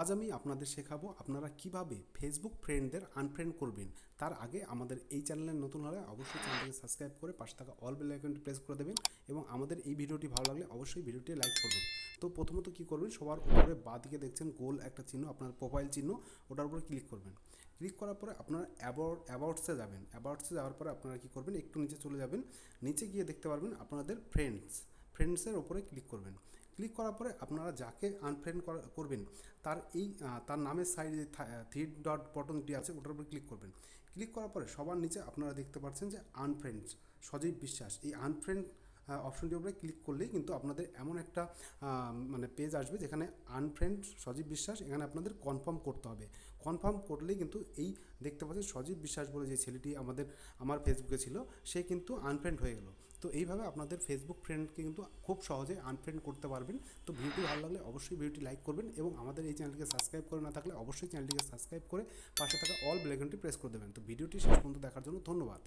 আজ আমি আপনাদের শেখাবো আপনারা কিভাবে ফেসবুক ফ্রেন্ডদের আনফ্রেন্ড করবেন। তার আগে আমাদের এই চ্যানেলে নতুন হলে অবশ্যই চ্যানেলটিকে সাবস্ক্রাইব করে পাশে থাকা অল বেল আইকনটি প্রেস করে দেবেন এবং আমাদের এই ভিডিওটি ভালো লাগলে অবশ্যই ভিডিওটি লাইক করবেন। তো প্রথমত কি করবেন, সবার উপরে বাঁ দিকে দেখছেন গোল একটা চিহ্ন, আপনার প্রোফাইল চিহ্ন, ওটার উপরে ক্লিক করবেন। ক্লিক করার পরে আপনারা অ্যাবাউটসে যাবেন। অ্যাবাউটসে যাওয়ার পরে আপনারা কী করবেন, একটু নিচে চলে যাবেন। নিচে গিয়ে দেখতে পারবেন আপনাদের ফ্রেন্ডসের ওপরে ক্লিক করবেন। ক্লিক করার পরে আপনারা যাকে আনফ্রেন্ড করবেন তার নামের সাইডে থ্রি ডট বটনটি আছে, ওটার উপরে ক্লিক করবেন। ক্লিক করার পরে সবার নিচে আপনারা দেখতে পাচ্ছেন যে আনফ্রেন্ড সজীব বিশ্বাস, এই আনফ্রেন্ড অপশনটির উপরে ক্লিক করলেই কিন্তু আপনাদের এমন একটা পেজ আসবে যেখানে আনফ্রেন্ড সজীব বিশ্বাস, এখানে আপনাদের কনফার্ম করতে হবে। কনফার্ম করলেই কিন্তু এই দেখতে পাচ্ছেন সজীব বিশ্বাস বলে যে ছেলেটি আমার ফেসবুকে ছিল, সে কিন্তু আনফ্রেন্ড হয়ে গেল। তো এইভাবে আপনাদের ফেসবুক ফ্রেন্ডকে কিন্তু খুব সহজে আনফ্রেন্ড করতে পারবেন। তো ভিডিওটি ভালো লাগলে অবশ্যই ভিডিওটি লাইক করবেন এবং আমাদের এই চ্যানেলটিকে সাবস্ক্রাইব করে না থাকলে অবশ্যই চ্যানেলটিকে সাবস্ক্রাইব করে পাশে থাকা অল বেল আইকনটি প্রেস করে দেবেন। তো ভিডিওটি শেষ পর্যন্ত দেখার জন্য ধন্যবাদ।